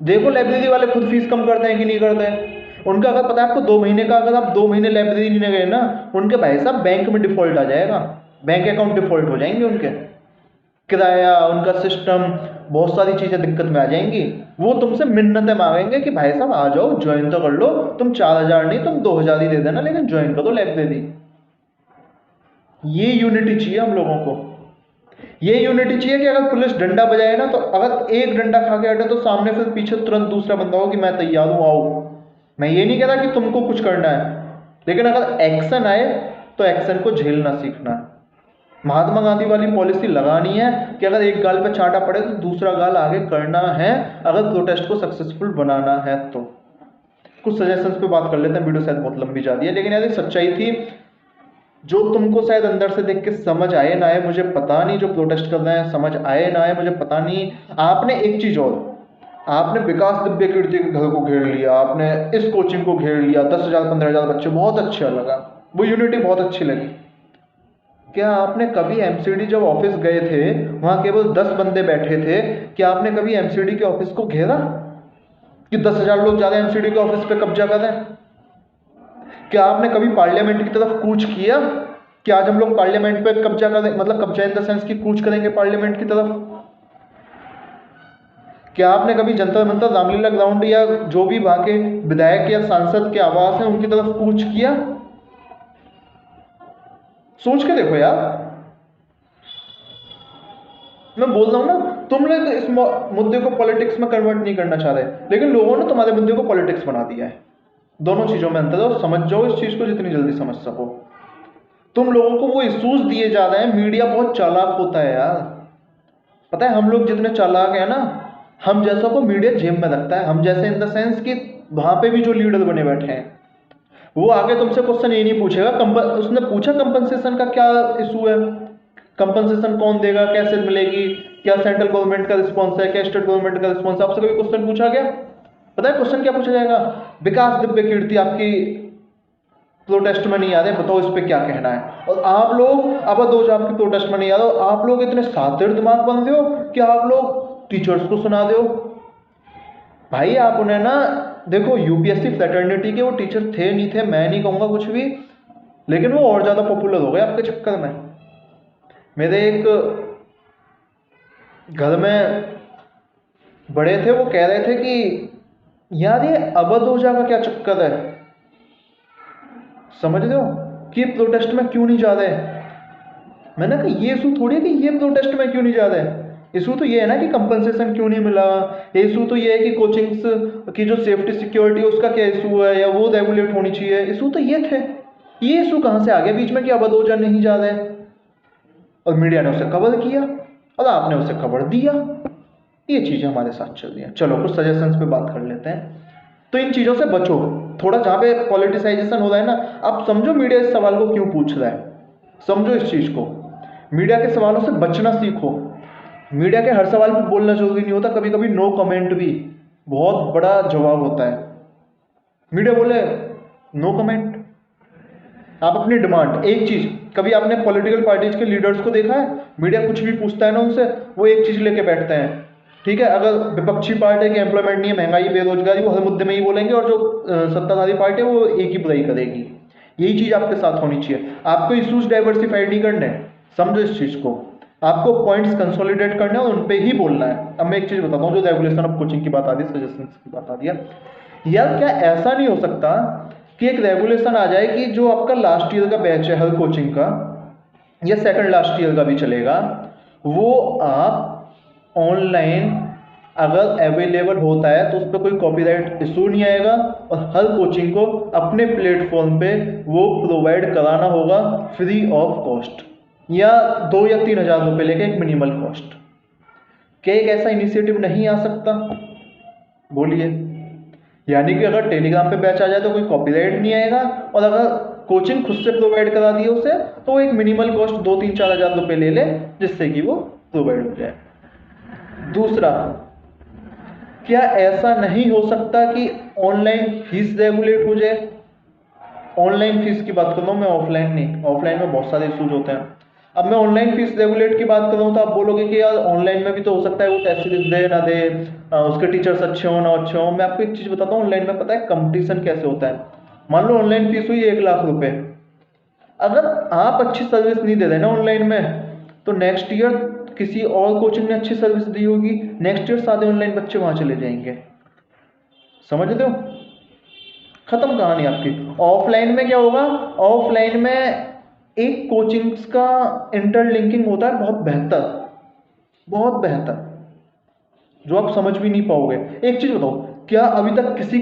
देखो लाइब्रेरी वाले खुद फीस कम करते हैं कि नहीं करते हैं। उनका अगर पता है आपको 2 महीने का, अगर आप 2 महीने लाइब्रेरी नहीं गए ना, उनके भाई साहब बैंक में डिफॉल्ट आ जाएगा, बैंक अकाउंट डिफॉल्ट हो जाएंगे उनके, किराया, उनका सिस्टम, बहुत सारी चीजें दिक्कत में आ जाएंगी। वो तुमसे मिन्नतें मांगेंगे कि भाई साहब आ जाओ ज्वाइन तो कर लो, तुम 4,000 नहीं तुम 2,000 ही दे देना, लेकिन ज्वाइन करो लाइब्रेरी। ये यूनिटी चाहिए हम लोगों को। ये यूनिटी चाहिए कि अगर पुलिस डंडा बजाए ना, तो अगर एक डंडा खा के हटे तो सामने फिर पीछे तुरंत दूसरा बंदा हो कि मैं तैयार हूं, आओ। मैं ये नहीं कहता कि तुमको कुछ करना है, लेकिन अगर एक्शन आए तो एक्शन को झेलना सीखना है। महात्मा गांधी वाली पॉलिसी लगानी है कि अगर एक गाल पे चांटा पड़े तो दूसरा गाल आगे करना है, अगर प्रोटेस्ट को सक्सेसफुल बनाना है तो। कुछ सजेशंस पे बात कर लेते हैं, वीडियो शायद बहुत लंबी जाती है, लेकिन यार ये सच्चाई थी जो तुमको शायद अंदर से देख के समझ आए ना आए मुझे पता नहीं, जो प्रोटेस्ट कर रहे हैं समझ आए ना आए मुझे पता नहीं। आपने एक चीज और, आपने विकास दिव्य कीर्ति के घर को घेर लिया, आपने इस कोचिंग को घेर लिया, 10,000 15,000 बच्चे, बहुत अच्छा लगा, वो यूनिटी बहुत अच्छी लगी। क्या आपने कभी एमसीडी जब ऑफिस गए थे वहां केवल 10 बंदे बैठे थे, क्या आपने कभी एमसीडी के ऑफिस को घेरा कि 10,000 लोग ज्यादा एमसीडी के ऑफिस पे कब्जा कर रहे हैं? क्या आपने कभी पार्लियामेंट की तरफ कूच किया कि आज हम लोग पार्लियामेंट पे कब्जा करें, मतलब कब्जा इन द सेंस की कूच करेंगे पार्लियामेंट की तरफ? क्या आपने कभी जंतर मंतर, रामलीला ग्राउंड या जो भी वहां के विधायक या सांसद के आवास हैं उनकी तरफ कूच किया? सोच के देखो यार, मैं बोल रहा हूं ना, तुम लोग इस मुद्दे को पॉलिटिक्स में कन्वर्ट नहीं करना चाह रहे, लेकिन लोगों ने तुम्हारे मुद्दे को पॉलिटिक्स बना दिया है। दोनों चीजों में अंतर है, और समझ जाओ इस चीज को जितनी जल्दी समझ सको। तुम लोगों को वो इश्यूज दिए जा रहे हैं, मीडिया बहुत चालाक होता है यार। पता है हम लोग जितने चालाक हैं ना, हम जैसा को मीडिया जेब में रखता है, हम जैसे इन द सेंस कि वहां पे भी जो लीडर बने बैठे हैं वो आगे तुमसे क्वेश्चन ये नहीं पूछेगा उसने पूछा कंपनसेशन का क्या इशू है, कंपनसेशन कौन देगा, कैसे मिलेगी, क्या सेंट्रल गवर्नमेंट का रिस्पॉन्स है, क्या स्टेट गवर्नमेंट का रिस्पॉन्स है, आपसे कभी क्वेश्चन पूछा गया? पता है क्वेश्चन क्या पूछा जाएगा? विकास दिव्य कीर्ति आपकी प्रोटेस्ट में नहीं आ रहे, बताओ इस पे क्या कहना है। और आप लोग अब दो जो आपकी प्रोटेस्ट में नहीं आ रहे, आप लोग इतने सातिर दिमाग बन रहे हो कि आप लोग टीचर्स को सुना दो। भाई आप उन्हें ना देखो, यूपीएससी फ्रेटर्निटी के वो टीचर थे नहीं थे मैं नहीं कहूंगा कुछ भी, लेकिन वो और ज्यादा पॉपुलर हो गए आपके चक्कर में। मेरे एक घर में बड़े थे, वो कह रहे थे कि यार ये अवध ओझा का क्या चक्कर है, समझ रहे हो कि प्रोटेस्ट में क्यों नहीं जा रहे? मैंने कहा ये इशू थोड़ी है कि ये प्रोटेस्ट में क्यों नहीं जा रहे, इशू तो ये है ना कि कंपनसेशन क्यों नहीं मिला, इशू तो ये है कि कोचिंग्स की जो सेफ्टी सिक्योरिटी उसका क्या इशू है या वो रेगुलेट होनी चाहिए, इशू तो ये थे। ये इशू कहाँ से आ गया बीच में कि अवध ओझा नहीं जा रहे? और मीडिया ने उसे कवर किया और आपने उसे कवर दिया। ये चीजें हमारे साथ चल रही हैं। चलो कुछ सजेशंस पे बात कर लेते हैं। तो इन चीजों से बचो थोड़ा, जहां पे पॉलिटिसाइजेशन हो रहा है ना, आप समझो मीडिया इस सवाल को क्यों पूछ रहा है, समझो इस चीज को। मीडिया के सवालों से बचना सीखो। मीडिया के हर सवाल पर बोलना जरूरी नहीं होता, कभी कभी नो कमेंट भी बहुत बड़ा जवाब होता है। मीडिया बोले नो कमेंट, आप अपनी डिमांड, एक चीज, कभी आपने पॉलिटिकल पार्टीज के लीडर्स को देखा है मीडिया कुछ भी पूछता है ना उनसे, वो एक चीज लेके बैठते हैं, ठीक है, अगर विपक्षी पार्टी की एम्प्लॉयमेंट नहीं है, महंगाई, बेरोजगारी, वो हर मुद्दे में ही बोलेंगे, और जो सत्ताधारी पार्टी है वो एक ही बुराई करेगी। यही चीज आपके साथ होनी चाहिए। आपको इश्यूज डाइवर्सिफाइड नहीं करने, समझो इस चीज को। आपको पॉइंट्स कंसोलिडेट करने हैं और उन पे ही बोलना है। अब मैं एक चीज़ बताता हूँ, जो रेगुलेशन ऑफ कोचिंग की बात आती है, सजेशंस की बात आती है, यार क्या ऐसा नहीं हो सकता कि एक रेगुलेशन आ जाए कि जो आपका लास्ट ईयर का बैच है हर कोचिंग का, या सेकंड लास्ट ईयर का भी चलेगा, वो आप ऑनलाइन अगर अवेलेबल होता है तो उस पर कोई कॉपीराइट इशू नहीं आएगा, और हर कोचिंग को अपने प्लेटफॉर्म पे वो प्रोवाइड कराना होगा फ्री ऑफ कॉस्ट, या 2 या 3 हज़ार रुपये लेके एक मिनिमल कॉस्ट। क्या एक ऐसा इनिशिएटिव नहीं आ सकता? बोलिए। यानी कि अगर टेलीग्राम पे बैच आ जाए तो कोई कॉपीराइट नहीं आएगा, और अगर कोचिंग खुद से प्रोवाइड करा दी उसे तो एक मिनिमल कॉस्ट 2-3-4 हज़ार रुपये ले ले, जिससे कि वो प्रोवाइड हो जाए। दूसरा, क्या ऐसा नहीं हो सकता कि ऑनलाइन फीस रेगुलेट हो जाए? ऑनलाइन फीस की बात कर रहा हूँ मैं, ऑफलाइन नहीं। ऑफलाइन में बहुत सारे इशूज होते हैं। अब मैं ऑनलाइन फीस रेगुलेट की बात कर रहा हूँ तो आप बोलोगे कि यार ऑनलाइन में भी तो हो सकता है वो टेस्ट सीरीज दे ना दे, उसके टीचर्स अच्छे हो ना अच्छे हो। मैं आपको एक चीज़ बताता हूँ, ऑनलाइन में पता है कंपटीशन कैसे होता है। मान लो ऑनलाइन फीस हुई 1 लाख रुपए, अगर आप अच्छी सर्विस नहीं दे रहे ना ऑनलाइन में, तो नेक्स्ट ईयर किसी और कोचिंग ने अच्छी सर्विस दी होगी, नेक्स्ट ईयर सारे ऑनलाइन बच्चे वहां चले जाएंगे। समझते हो? खत्म कहानी आपकी। ऑफलाइन में क्या होगा? ऑफलाइन में एक कोचिंग्स का इंटरलिंकिंग होता है बहुत बेहतर, बहुत बेहतर, जो आप समझ भी नहीं पाओगे। एक चीज बताओ, क्या अभी तक किसी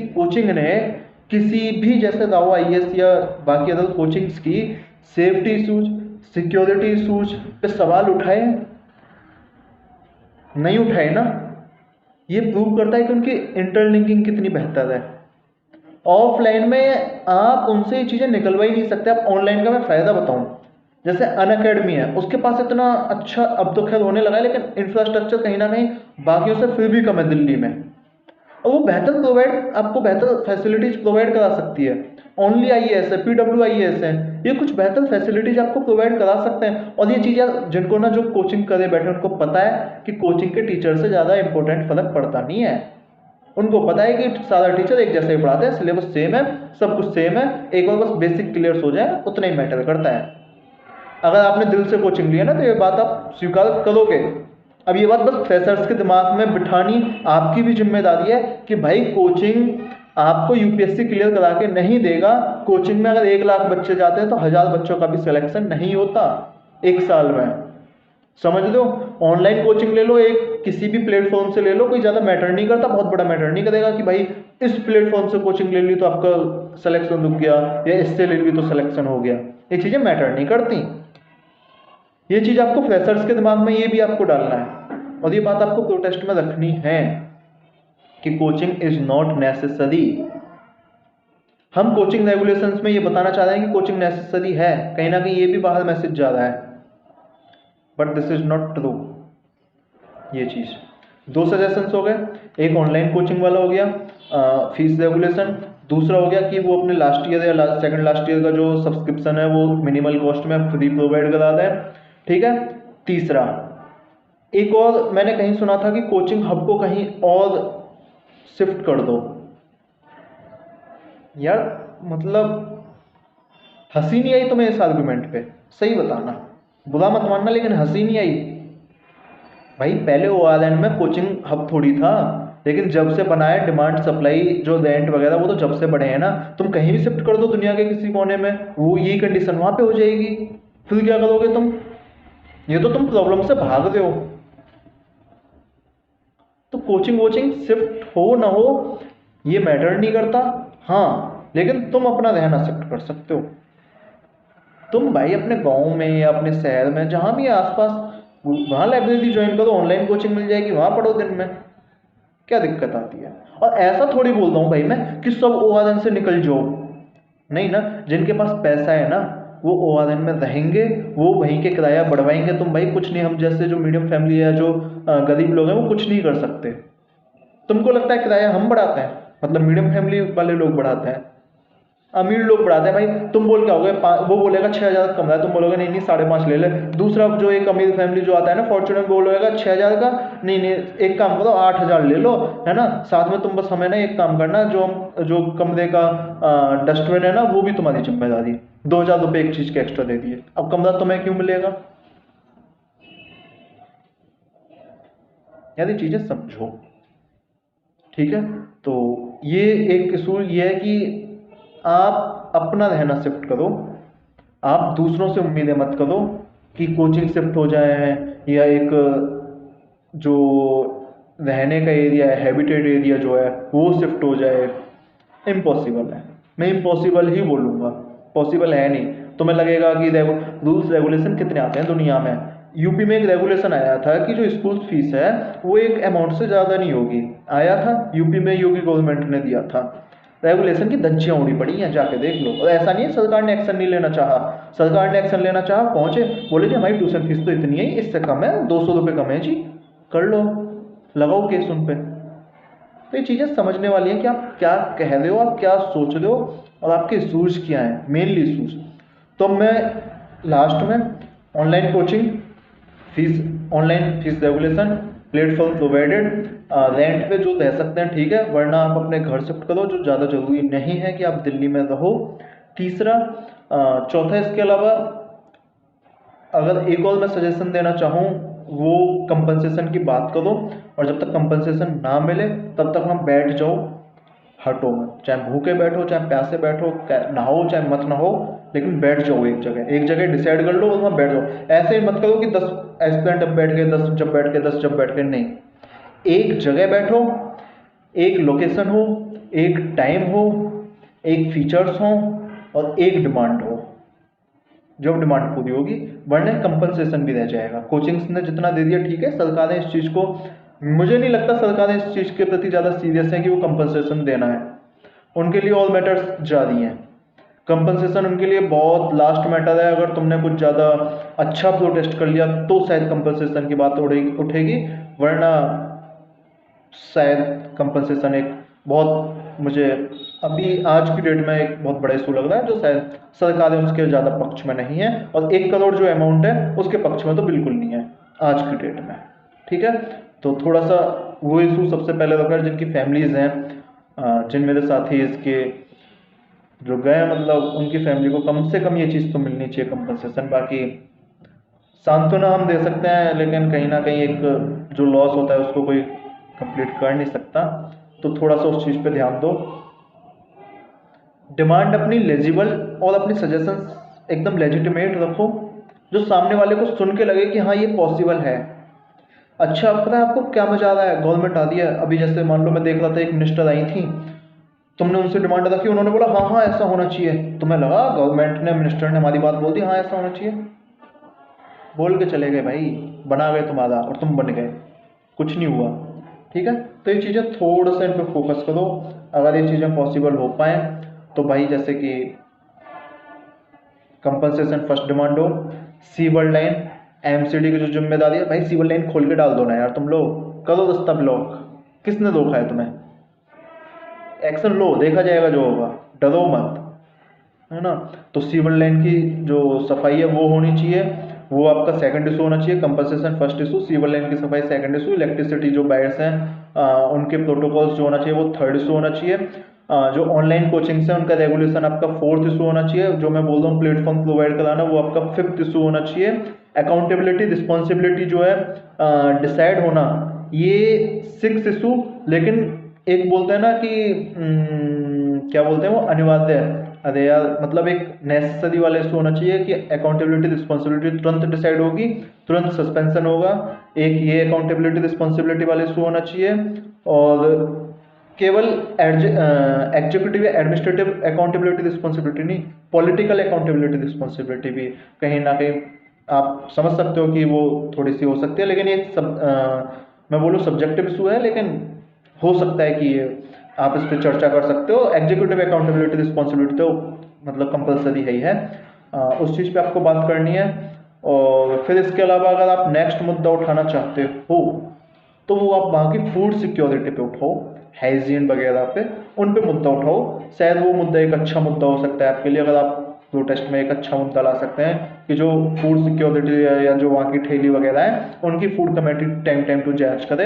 कोचिंग ने किसी भी जैसे दावा आईएएस या बाकी अदर कोचिंग्स की सेफ्टी इशूज, सिक्योरिटी इशूज पे सवाल उठाए? नहीं उठाए ना। ये प्रूव करता है कि उनकी इंटरलिंकिंग कितनी बेहतर है। ऑफलाइन में आप उनसे ये चीज़ें निकलवा ही नहीं सकते। आप ऑनलाइन का मैं फ़ायदा बताऊं, जैसे अनअकैडमी है, उसके पास इतना अच्छा अब तो खैर होने लगा है, लेकिन इंफ्रास्ट्रक्चर कहीं ना कहीं बाकियों से फिर भी कम है दिल्ली में, और वो आपको बेहतर फैसिलिटीज प्रोवाइड करा सकती है। ओनली आईएएस है, PWIAS है, ये कुछ बेहतर फैसिलिटीज आपको प्रोवाइड करा सकते हैं। और ये चीज़ें जिनको ना जो कोचिंग करे बैठे उनको पता है कि कोचिंग के टीचर से ज़्यादा इंपॉर्टेंट फर्क पड़ता नहीं है। उनको पता है कि सारा टीचर एक जैसे ही पढ़ाते हैं, सिलेबस सेम है, सब कुछ सेम है, एक बार बस बेसिक क्लियर हो जाए उतना ही मैटर करता है। अगर आपने दिल से कोचिंग लिया ना तो ये बात आप स्वीकार करोगे। अब ये बात बस फ्रेशर्स के दिमाग में बिठानी आपकी भी जिम्मेदारी है कि भाई कोचिंग आपको यूपीएससी क्लियर करा के नहीं देगा। कोचिंग में अगर 1 लाख बच्चे जाते हैं तो 1000 बच्चों का भी सिलेक्शन नहीं होता एक साल में। समझ लो, ऑनलाइन कोचिंग ले लो, एक किसी भी प्लेटफॉर्म से ले लो, कोई ज़्यादा मैटर नहीं करता, बहुत बड़ा मैटर नहीं करेगा कि भाई इस प्लेटफॉर्म से कोचिंग ले ली तो आपका सिलेक्शन रुक गया, या इससे ले ली तो सिलेक्शन हो गया। ये चीज़ें मैटर नहीं करती। ये चीज़ आपको फ्रेशर्स के दिमाग में ये भी आपको डालना है, और ये बात आपको प्रोटेस्ट में रखनी है कि कोचिंग इज नॉट नेसेसरी। हम कोचिंग रेगुलेशंस में ये बताना चाह रहे हैं कि कोचिंग नेसेसरी है, कहीं ना कहीं ये भी बाहर मैसेज जा रहा है, but this is not true. ये चीज़ 2 सजेशंस हो गए, एक ऑनलाइन कोचिंग वाला हो गया फीस रेगुलेशन, दूसरा हो गया कि वो अपने लास्ट ईयर या सेकंड लास्ट ईयर का जो सब्सक्रिप्शन है वो मिनिमल कॉस्ट में फ्री प्रोवाइड करा दें। ठीक है। तीसरा, एक और मैंने कहीं सुना था कि कोचिंग हब को कहीं और शिफ्ट कर दो। यार मतलब हंसी नहीं आई तुम्हें इस आर्गुमेंट पे? सही बताना, बुरा मत मानना, लेकिन हंसी नहीं आई भाई। पहले ORN में कोचिंग हब थोड़ी था, लेकिन जब से बना है डिमांड सप्लाई जो रेंट वगैरह वो तो जब से बढ़े हैं ना। तुम कहीं भी शिफ्ट कर दो दुनिया के किसी कोने में, वो यही कंडीशन वहां पे हो जाएगी, फिर क्या करोगे तुम? ये तो तुम प्रॉब्लम से भाग रहे हो। तो कोचिंग वोचिंग शिफ्ट हो ना हो ये मैटर नहीं करता, हाँ, लेकिन तुम अपना रहना शिफ्ट कर सकते हो। तुम भाई अपने गांव में या अपने शहर में जहां भी आसपास, वहां लाइब्रेरी ज्वाइन करो, ऑनलाइन कोचिंग मिल जाएगी, वहां पढ़ो दिन में, क्या दिक्कत आती है? और ऐसा थोड़ी बोल रहा हूँ भाई मैं कि सब ORN से निकल जाओ, नहीं ना। जिनके पास पैसा है ना वो ORN में रहेंगे, वो वहीं के किराया बढ़वाएंगे। तुम भाई कुछ नहीं, हम जैसे जो मीडियम फैमिली है, जो गरीब लोग हैं, वो कुछ नहीं कर सकते। तुमको लगता है किराया हम बढ़ाते हैं? मतलब मीडियम फैमिली वाले लोग बढ़ाते हैं? अमीर लोग बढ़ाते हैं भाई, तुम बोल क्या हो गए, वो बोलेगा 6,000 कम रहा है, तुम बोलोगे नहीं नहीं 5.5 ले ले। दूसरा जो एक अमीर फैमिली जो आता है ना फॉर्चूनर, बोलेगा 6,000 का, नहीं नहीं एक काम करो 8,000 ले लो, है ना, साथ में तुम बस हमें ना एक काम करना, जो कमरे का डस्टबिन है ना वो भी तुम्हारी जिम्मेदारी, 2,000 रुपये एक चीज के एक्स्ट्रा दे दिए। अब कमरा तुम्हें क्यों मिलेगा? यानी चीजें समझो, ठीक है। तो ये एक असूल ये है कि आप अपना रहना शिफ्ट करो, आप दूसरों से उम्मीदें मत करो कि कोचिंग शिफ्ट हो जाए या एक जो रहने का एरिया है, हैबिटेट एरिया जो है वो शिफ्ट हो जाए। इम्पॉसिबल है, मैं इम्पॉसिबल ही बोलूँगा, पॉसिबल है नहीं। तुम्हें लगेगा कि रूल्स रेगुलेशन कितने आते हैं दुनिया में। यूपी में एक रेगुलेशन आया था कि जो स्कूल फीस है वो एक अमाउंट से ज़्यादा नहीं होगी, आया था यूपी में, योगी गवर्नमेंट ने दिया था। रेगुलेशन की धज्जियाँ उड़ी पड़ी हैं, जाके देख लो। और ऐसा नहीं है सरकार ने एक्शन नहीं लेना चाहा, सरकार ने एक्शन लेना चाहा, पहुंचे बोले जी हमारी ट्यूशन फीस तो इतनी है, इससे कम है, 200 रुपये कम है जी, कर लो, लगाओ केस उन पे। तो ये चीज़ें समझने वाली हैं कि आप क्या कह रहे हो, आप क्या सोच रहे हो, और आपके इशूज़ क्या हैं, मेनली इशूज़। तो मैं लास्ट में online coaching fees, online fees regulation, platform provided, rent पे जो रह सकते हैं ठीक है, वरना आप अपने घर शिफ्ट करो, जो ज़्यादा जरूरी नहीं है कि आप दिल्ली में रहो। तीसरा, चौथा, इसके अलावा अगर एक और मैं सजेशन देना चाहूँ वो कंपनसेशन की बात करो, और जब तक कंपनसेशन ना मिले तब तक हम बैठ जाओ, हटो मत, चाहे भूखे बैठो चाहे प्यासे बैठो, नहाओ चाहे मत नहाओ, लेकिन बैठ जाओ एक जगह डिसाइड कर लो और वहाँ बैठ जाओ। ऐसे ही मत करो कि 10 एस्पिरेंट अब बैठ गए, 10 जब बैठ गए, 10 जब बैठ गए, नहीं, एक जगह बैठो, एक लोकेशन हो, एक टाइम हो, एक फीचर्स हो और एक डिमांड हो। जब डिमांड पूरी होगी, वरना कंपनसेशन भी रह जाएगा। कोचिंग्स ने जितना दे दिया ठीक है, सरकारें इस चीज़ को, मुझे नहीं लगता सरकारें इस चीज़ के प्रति ज़्यादा सीरियस हैं कि वो कंपनसेशन देना है, उनके लिए ऑल मैटर्स जारी हैं। कंपनसेशन उनके लिए बहुत लास्ट मैटर है, अगर तुमने कुछ ज़्यादा अच्छा प्रोटेस्ट कर लिया तो शायद कंपनसेशन की बात उठेगी, वरना शायद कंपनसेशन एक बहुत, मुझे अभी आज की डेट में एक बहुत बड़ा इशू लग रहा है, जो शायद सरकारें उसके ज़्यादा पक्ष में नहीं है, और 1 करोड़ जो अमाउंट है उसके पक्ष में तो बिल्कुल नहीं है आज की डेट में, ठीक है। तो थोड़ा सा वो इशू सबसे पहले रखा है, जिनकी फैमिलीज़ हैं, जिन मेरे साथी इसके जो गए, मतलब उनकी फैमिली को कम से कम ये चीज़ तो मिलनी चाहिए कंपनसेशन। बाकी सांत्वना हम दे सकते हैं, लेकिन कहीं ना कहीं एक जो लॉस होता है उसको कोई कंप्लीट कर नहीं सकता, तो थोड़ा सा उस चीज़ पे ध्यान दो। डिमांड अपनी लेजिबल और अपनी सजेशंस एकदम लेजिटिमेट रखो, जो सामने वाले को सुन के लगे कि हाँ ये पॉसिबल है। अच्छा, पता है आपको क्या मजा आ रहा है, गवर्नमेंट आती है, अभी जैसे मान लो मैं देख रहा था एक मिनिस्टर आई थी, तुमने उनसे डिमांड रखी, उन्होंने बोला हाँ हाँ ऐसा होना चाहिए, तुम्हें लगा गवर्नमेंट ने, मिनिस्टर ने हमारी बात बोल दी, हाँ ऐसा होना चाहिए, बोल के चले गए भाई, बना गए तुम्हारा और तुम बन गए, कुछ नहीं हुआ, ठीक है। तो ये चीज़ें थोड़ा सा इन पर फोकस करो, अगर ये चीज़ें पॉसिबल हो पाए तो भाई, जैसे कि कंपनसेशन फर्स्ट डिमांड हो, सीवर लाइन एमसीडी की जो जिम्मेदारी है, भाई सीवर लाइन खोल के डाल दो ना यार, तुम लोग करो रास्ता ब्लॉक, किसने रोका है तुम्हें, एक्शन लो, देखा जाएगा जो होगा, डरो मत, है ना। तो सीवर लाइन की जो सफाई है वो होनी चाहिए, वो आपका सेकंड इशू होना चाहिए, compensation first issue, sewer line की सफाई सेकंड इशू, इलेक्ट्रिसिटी जो बायर्स हैं उनके प्रोटोकॉल्स जो होना चाहिए वो थर्ड इशू होना चाहिए, जो ऑनलाइन कोचिंग्स हैं उनका रेगुलेशन आपका फोर्थ इशू होना चाहिए, जो मैं बोल रहा हूँ प्लेटफॉर्म प्रोवाइड कराना वो आपका फिफ्थ इशू होना चाहिए, अकाउंटेबिलिटी रिस्पॉन्सिबिलिटी जो है डिसाइड होना ये सिक्स इशू, लेकिन एक बोलते हैं ना कि क्या बोलते हैं वो अनिवार्य है, अरे यार मतलब एक नेसेसरी वाला इशू होना चाहिए कि अकाउंटेबिलिटी रिस्पॉन्सिबिलिटी तुरंत डिसाइड होगी, तुरंत सस्पेंशन होगा, एक ये अकाउंटेबिलिटी रिस्पॉन्सिबिलिटी वाला इशू होना चाहिए, और केवल एग्जीक्यूटिव एडमिनिस्ट्रेटिव अकाउंटेबिलिटी रिस्पॉन्सिबिलिटी नहीं, पॉलिटिकल अकाउंटेबिलिटी रिस्पॉन्सिबिलिटी भी कहीं ना कहीं आप समझ सकते हो कि वो थोड़ी सी हो सकती है, लेकिन ये मैं बोलूँ सब्जेक्टिव इशू है, लेकिन हो सकता है कि ये आप इस पर चर्चा कर सकते हो। एग्जीक्यूटिव अकाउंटेबिलिटी रिस्पॉन्सिबिलिटी तो मतलब कंपलसरी है ही है, उस चीज़ पे आपको बात करनी है। और फिर इसके अलावा अगर आप नेक्स्ट मुद्दा उठाना चाहते हो तो वो आप वहाँ की फूड सिक्योरिटी पे उठाओ, हाइजीन वगैरह पे, उन पे मुद्दा उठाओ। शायद वो मुद्दा एक अच्छा मुद्दा हो सकता है आपके लिए, अगर आप प्रोटेस्ट में एक अच्छा मुद्दा ला सकते हैं कि जो फूड सिक्योरिटी है या जो वहाँ की ठेली वगैरह है उनकी food committee time time to जांच करे,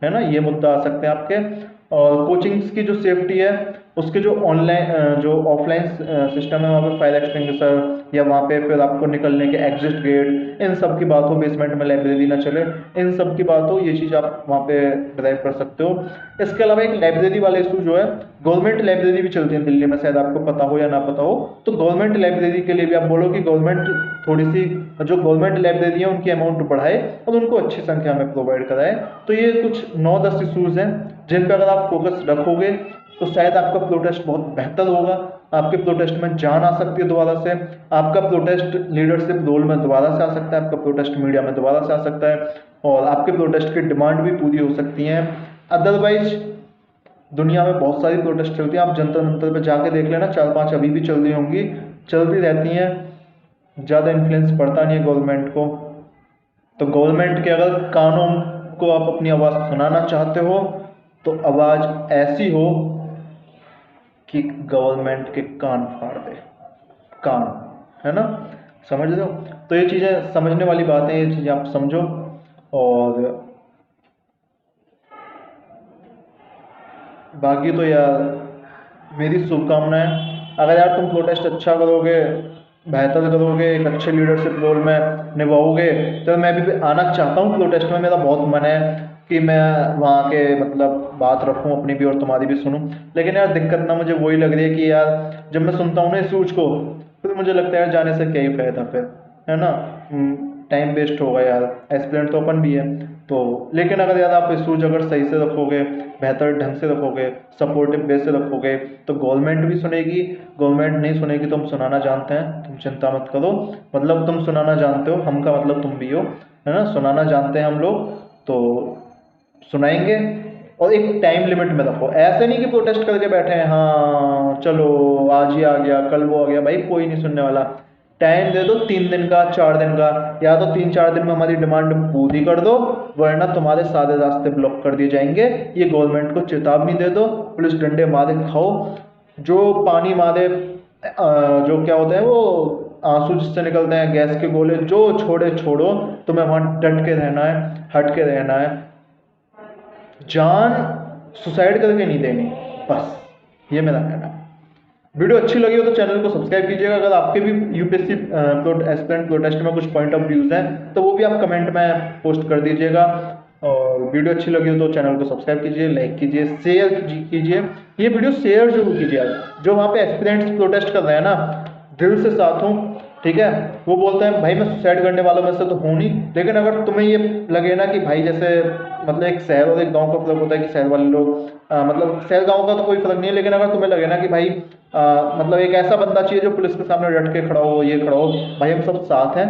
है ना, ये मुद्दा आ सकते हैं आपके। और कोचिंग्स की जो सेफ्टी है, उसके जो ऑनलाइन जो ऑफलाइन सिस्टम है, वहाँ पे फायर एक्सटिंग्विशर या वहाँ पे फिर आपको निकलने के एग्जिट गेट, इन सब की बात हो, बेसमेंट में लाइब्रेरी ना चले, इन सब की बात हो, ये चीज़ आप वहाँ पे ड्राइव कर सकते हो। इसके अलावा एक लाइब्रेरी वाला इशू जो है, गवर्नमेंट लाइब्रेरी भी चलती है दिल्ली में, शायद आपको पता हो या ना पता हो, तो गवर्नमेंट लाइब्रेरी के लिए भी आप बोलो कि गवर्नमेंट थोड़ी सी जो गवर्नमेंट लाइब्रेरी है उनकी अमाउंट बढ़ाए और उनको अच्छी संख्या में प्रोवाइड कराए। तो ये कुछ 9-10 इशूज़ हैं जिन पर अगर आप फोकस रखोगे तो शायद आपका प्रोटेस्ट बहुत बेहतर होगा, आपके प्रोटेस्ट में जान आ सकती है दोबारा से, आपका प्रोटेस्ट लीडरशिप रोल में दोबारा से आ सकता है, आपका प्रोटेस्ट मीडिया में दोबारा से आ सकता है और आपके प्रोटेस्ट की डिमांड भी पूरी हो सकती हैं। अदरवाइज दुनिया में बहुत सारी प्रोटेस्ट चलती हैं, आप जंतर मंतर पे जाके देख लेना, 4-5 अभी भी चल रही होंगी, चलती रहती हैं, ज़्यादा इन्फ्लुएंस पड़ता नहीं है गवर्नमेंट को। तो गवर्नमेंट के अगर कानों को आप अपनी आवाज़ सुनाना चाहते हो तो आवाज़ ऐसी हो कि गवर्नमेंट के कान फाड़ दे, कान, है ना, समझ रहे हो। तो ये चीज़ें समझने वाली बातें, ये चीज़ें आप समझो। और बाकी तो यार मेरी शुभकामनाएं, अगर यार तुम प्रोटेस्ट अच्छा करोगे, बेहतर करोगे, एक अच्छे लीडरशिप रोल में निभाओगे, तो मैं भी आना चाहता हूँ प्रोटेस्ट में, मेरा बहुत मन है कि मैं वहाँ के मतलब बात रखूँ अपनी भी और तुम्हारी भी सुनूँ। लेकिन यार दिक्कत ना मुझे वही लग रही है कि यार जब मैं सुनता हूँ ना इस सूच को, फिर मुझे लगता है यार जाने से क्या ही फायदा फिर, है ना, टाइम वेस्ट होगा यार, एस्पिरेंट तो अपन भी है। तो लेकिन अगर यार आप इशूज अगर सही से रखोगे, बेहतर ढंग से रखोगे, सपोर्टिव वे से रखोगे, तो गवर्नमेंट भी सुनेगी। गवर्नमेंट नहीं सुनेगी तो हम सुनाना जानते हैं, तुम चिंता मत करो, मतलब तुम सुनाना जानते हो, हम का मतलब तुम भी हो, है ना, सुनाना जानते हैं हम लोग, तो सुनाएंगे। और एक टाइम लिमिट में रखो, ऐसे नहीं कि प्रोटेस्ट करके बैठे हैं, हाँ चलो आज ही आ गया कल वो आ गया, भाई कोई नहीं सुनने वाला। टाइम दे दो 3 दिन का, 4 दिन का, या तो 3-4 दिन में हमारी डिमांड पूरी कर दो, वरना तुम्हारे सारे रास्ते ब्लॉक कर दिए जाएंगे। ये गवर्नमेंट को चेतावनी दे दो, पुलिस डंडे मारे खाओ, जो पानी मारे जो क्या होते हैं वो आंसू जिससे निकलते हैं, गैस के गोले, जो छोड़े छोड़ो, तुम्हें वहां डट के रहना है, हट के रहना है, जान सुसाइड करके नहीं देनी, बस ये मेरा कहना है। वीडियो अच्छी लगी हो तो चैनल को सब्सक्राइब कीजिएगा। अगर आपके भी यूपीएससी एस्पिरेंट प्रोटेस्ट में कुछ पॉइंट ऑफ व्यूज हैं तो वो भी आप कमेंट में पोस्ट कर दीजिएगा। और वीडियो अच्छी लगी हो तो चैनल को सब्सक्राइब कीजिए, लाइक कीजिए, शेयर कीजिए। ये वीडियो शेयर जरूर कीजिए, जो वहाँ पे एस्पिरेंट्स प्रोटेस्ट कर रहे हैं ना, दिल से साथ हूँ, ठीक है। वो बोलते हैं भाई मैं सुसाइड करने वालों में से तो हूँ नहीं, लेकिन अगर तुम्हें ये लगे ना कि भाई जैसे मतलब एक शहर और एक गांव का फर्क होता है कि शहर वाले लोग मतलब शहर गांव का तो कोई फर्क नहीं है, लेकिन अगर तुम्हें लगे ना कि भाई मतलब एक ऐसा बंदा चाहिए जो पुलिस के सामने डट के खड़ा हो, ये खड़ा हो, भाई हम सब साथ हैं।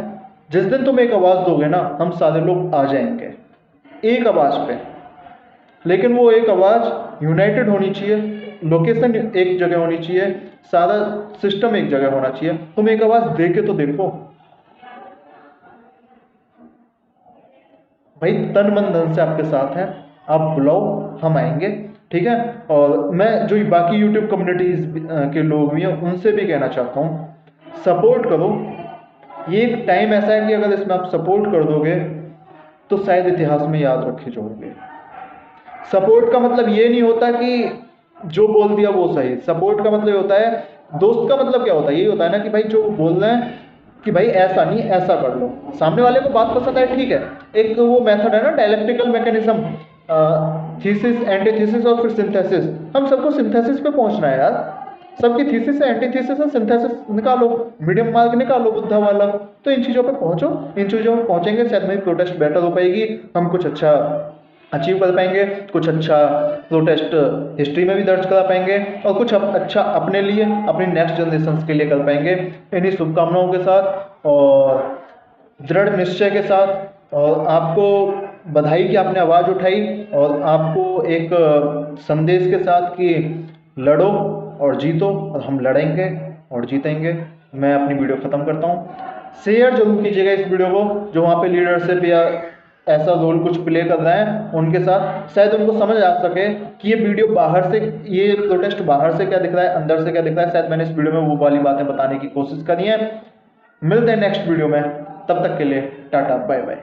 जिस दिन तुम एक आवाज़ दोगे ना, हम सारे लोग आ जाएंगे एक आवाज़ पे, लेकिन वो एक आवाज़ यूनाइटेड होनी चाहिए, लोकेशन एक जगह होनी चाहिए, सारा सिस्टम एक जगह होना चाहिए। तुम एक आवाज़ दे के तो देखो भाई, तन मन धन से आपके साथ है, आप बुलाओ हम आएंगे, ठीक है। और मैं जो बाकी यूट्यूब कम्युनिटीज के लोग भी हैं उनसे भी कहना चाहता हूँ, सपोर्ट करो। ये एक टाइम ऐसा है कि अगर इसमें आप सपोर्ट कर दोगे तो शायद इतिहास में याद रखे जाओगे। सपोर्ट का मतलब ये नहीं होता कि जो बोल दिया वो सही, सपोर्ट का मतलब होता है, दोस्त का मतलब क्या होता है, यही होता है ना कि भाई जो बोल रहे हैं कि भाई ऐसा नहीं ऐसा कर लो, सामने वाले को बात पसंद है, ठीक है। एक वो मेथड है ना डायलेक्टिकल मैकेनिज्म, थीसिस एंटीथीसिस और फिर सिंथेसिस। हम सबको सिंथेसिस पे पहुंचना है यार, सबकी थीसिस है, एंटीथीसिस है, सिंथेसिस निकालो, मीडियम मार्क निकालो बुद्धा वाला। तो इन चीज़ों पे पहुंचो, इन चीज़ों पे पहुंचेंगे शायद मेरी प्रोटेस्ट बेटर हो पाएगी, हम कुछ अच्छा अचीव कर पाएंगे, कुछ अच्छा प्रोटेस्ट हिस्ट्री में भी दर्ज करा पाएंगे और कुछ अच्छा अपने लिए, अपनी नेक्स्ट जनरेशन के लिए कर पाएंगे। इन्हीं शुभकामनाओं के साथ और दृढ़ निश्चय के साथ, और आपको बधाई कि आपने आवाज़ उठाई, और आपको एक संदेश के साथ कि लड़ो और जीतो, और हम लड़ेंगे और जीतेंगे। मैं अपनी वीडियो ख़त्म करता हूँ। शेयर जरूर कीजिएगा इस वीडियो को, जो वहाँ पे लीडरशिप या ऐसा रोल कुछ प्ले कर रहे हैं उनके साथ, शायद उनको समझ आ सके कि ये वीडियो बाहर से, ये प्रोटेस्ट बाहर से क्या दिख रहा है, अंदर से क्या दिख रहा है। शायद मैंने इस वीडियो में वो वाली बातें बताने की कोशिश करी है। मिलते हैं नेक्स्ट वीडियो में, तब तक के लिए टाटा बाय बाय।